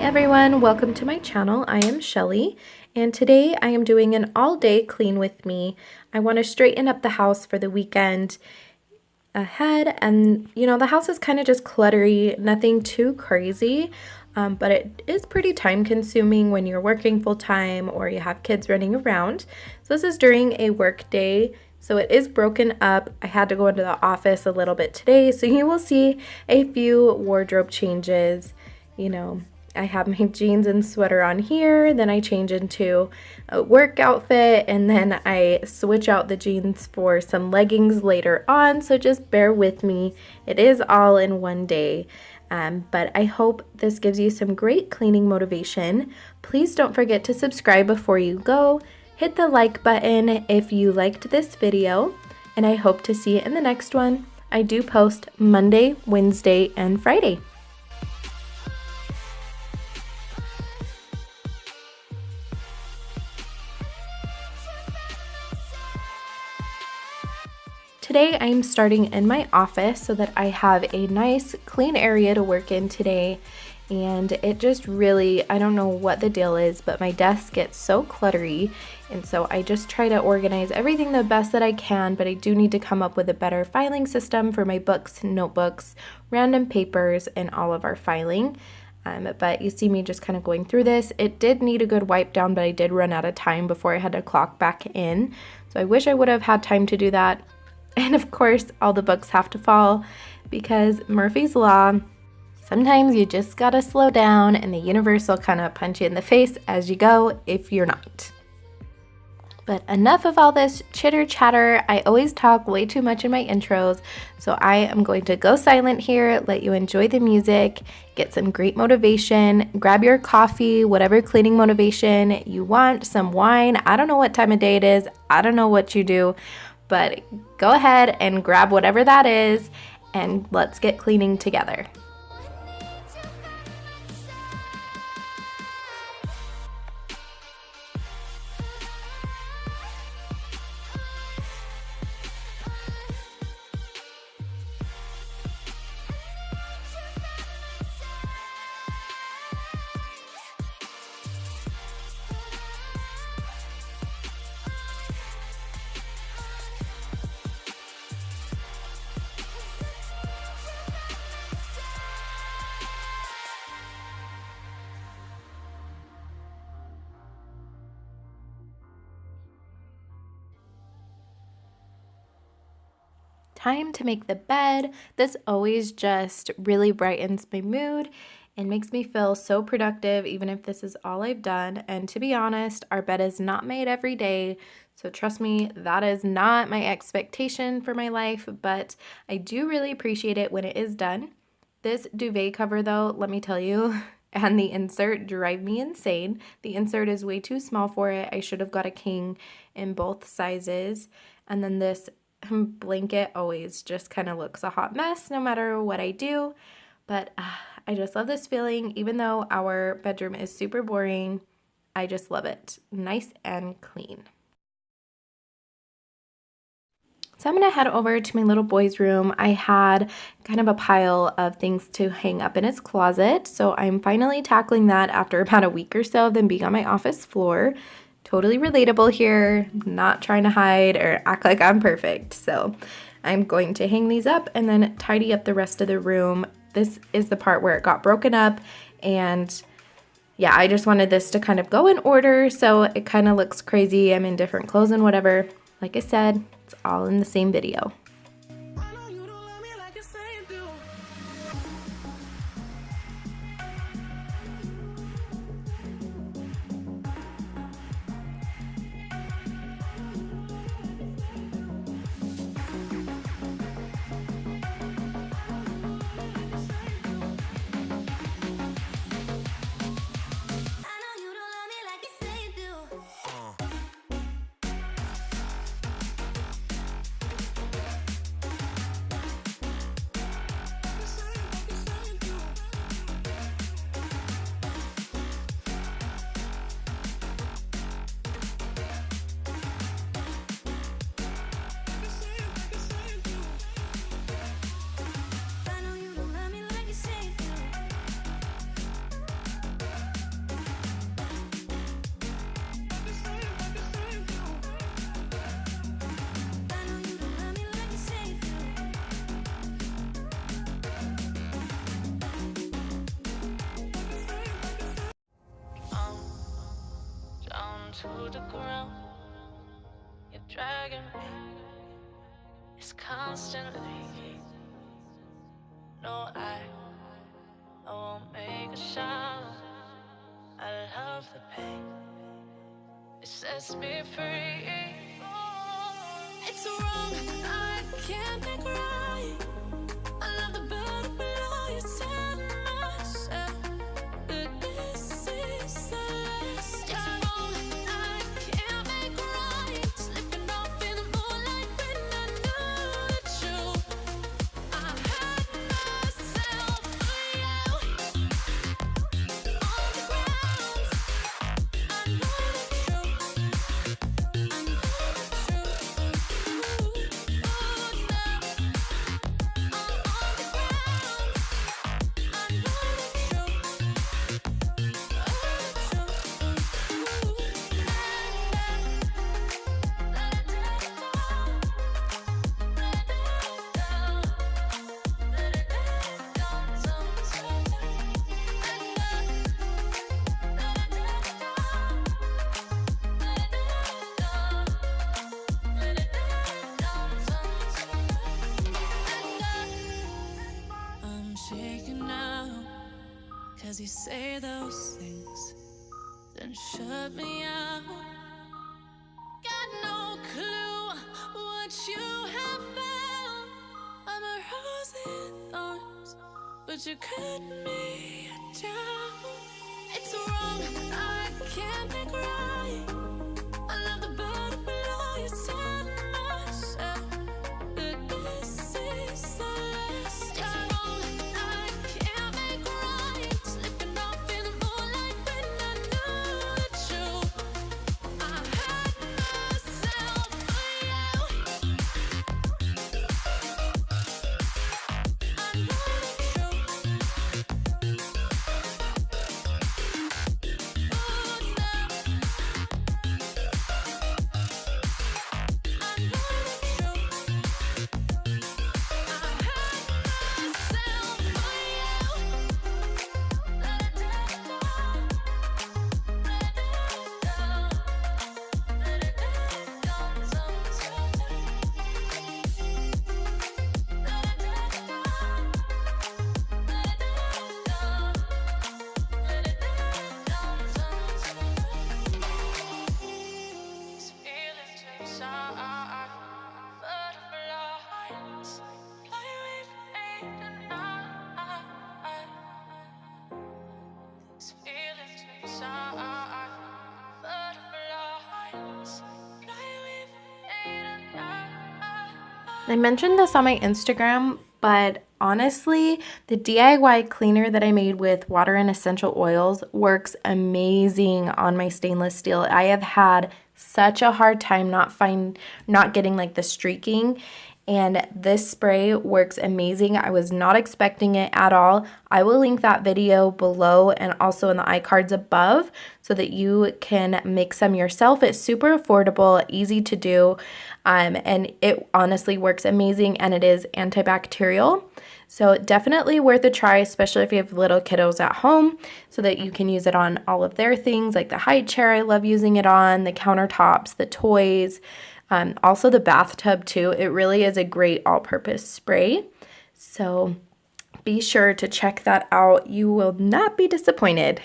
everyone, welcome to my channel. I am Shelly, and today I am doing an all-day clean with me. I want to straighten up the house for the weekend ahead, and the house is kind of just cluttery, nothing too crazy, but it is pretty time consuming when you're working full-time or you have kids running around. So this is during a work day, so it is broken up. I had to go into the office a little bit today, so you will see a few wardrobe changes. I have my jeans and sweater on here, then I change into a work outfit, and then I switch out the jeans for some leggings later on, so just bear with me. It is all in one day, but I hope this gives you some great cleaning motivation. Please don't forget to subscribe before you go. Hit the like button if you liked this video, and I hope to see you in the next one. I do post Monday, Wednesday, and Friday. Today I'm starting in my office so that I have a nice clean area to work in today, and it just really, I don't know what the deal is, but my desk gets so cluttery, and so I just try to organize everything the best that I can, but I do need to come up with a better filing system for my books, notebooks, random papers, and all of our filing. But you see me just kind of going through this. It did need a good wipe down, but I did run out of time before I had to clock back in, so I wish I would have had time to do that. And of course, all the books have to fall because Murphy's Law, sometimes you just gotta slow down and the universe will kind of punch you in the face as you go if you're not. But enough of all this chitter chatter. I always talk way too much in my intros, so I am going to go silent here, let you enjoy the music, get some great motivation, grab your coffee, whatever cleaning motivation you want, some wine. I don't know what time of day it is. I don't know what you do. But go ahead and grab whatever that is, and let's get cleaning together. Time to make the bed. This always just really brightens my mood and makes me feel so productive, even if this is all I've done. And to be honest, our bed is not made every day, so trust me, that is not my expectation for my life, but I do really appreciate it when it is done. This duvet cover though, let me tell you, and the insert drive me insane. The insert is way too small for it. I should have got a king in both sizes. And then this blanket always just kind of looks a hot mess no matter what I do, but I just love this feeling. Even though our bedroom is super boring, I just love it. Nice and clean. So I'm gonna head over to my little boy's room. I had kind of a pile of things to hang up in his closet, so I'm finally tackling that after about a week or so of them being on my office floor. Totally relatable here, not trying to hide or act like I'm perfect. So I'm going to hang these up and then tidy up the rest of the room. This is the part where it got broken up, and yeah, I just wanted this to kind of go in order so it kind of looks crazy. I'm in different clothes and whatever. Like I said, it's all in the same video. to the ground. You're dragging me. It's constantly. No, I won't make a sound. I love the pain. It sets me free. It's wrong, I can't make right. I love the bird below you, set myself. But this is the last time. It's wrong, I can't make right. Slipping off in the moonlight when I knew the truth. I had myself for you. On the ground, I know the truth. I know the truth. Ooh, no. I'm on the ground, I know the truth. I'm shaking now, 'cause you say those things, then shut me out. Got no clue what you have found. I'm a rose in thorns, but you cut me down. It's wrong, I can't make right. I love the bird below you, set myself. But this is the last time. I can't make right. Slipping off in the moonlight when I knew the truth. I had myself for you. I know the truth. Oh no. I know the truth. I had myself for you. Let it down. Let it down. Let it down. Sometimes. Let it These feelings inside, butterflies fly with me tonight. These feelings inside, butterflies fly with me tonight. I mentioned this on my Instagram, but honestly, the DIY cleaner that I made with water and essential oils works amazing on my stainless steel. I have had such a hard time not getting like the streaking, and this spray works amazing. I was not expecting it at all. I will link that video below and also in the iCards above so that you can make some yourself. It's super affordable, easy to do, and it honestly works amazing, and it is antibacterial. So definitely worth a try, especially if you have little kiddos at home, so that you can use it on all of their things, like the high chair. I love using it on the countertops, the toys, also the bathtub too. It really is a great all-purpose spray. So be sure to check that out. You will not be disappointed.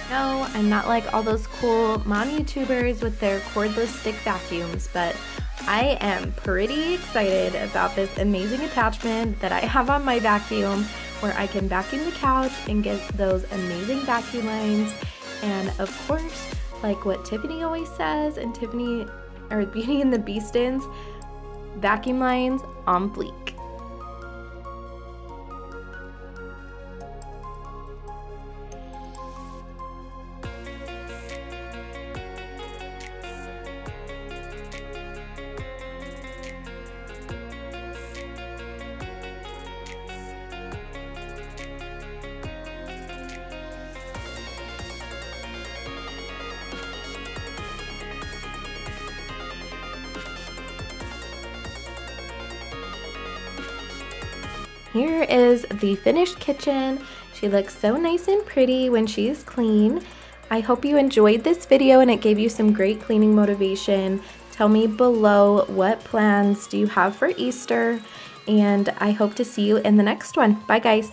No, I'm not like all those cool mom YouTubers with their cordless stick vacuums, but I am pretty excited about this amazing attachment that I have on my vacuum. where I can vacuum the couch and get those amazing vacuum lines. And of course, like what Tiffany always says, and Tiffany, or Beauty and the Beastins, vacuum lines on fleek. Here is the finished kitchen. She looks so nice and pretty when she's clean. I hope you enjoyed this video and it gave you some great cleaning motivation. Tell me below, what plans do you have for Easter? And I hope to see you in the next one. Bye guys.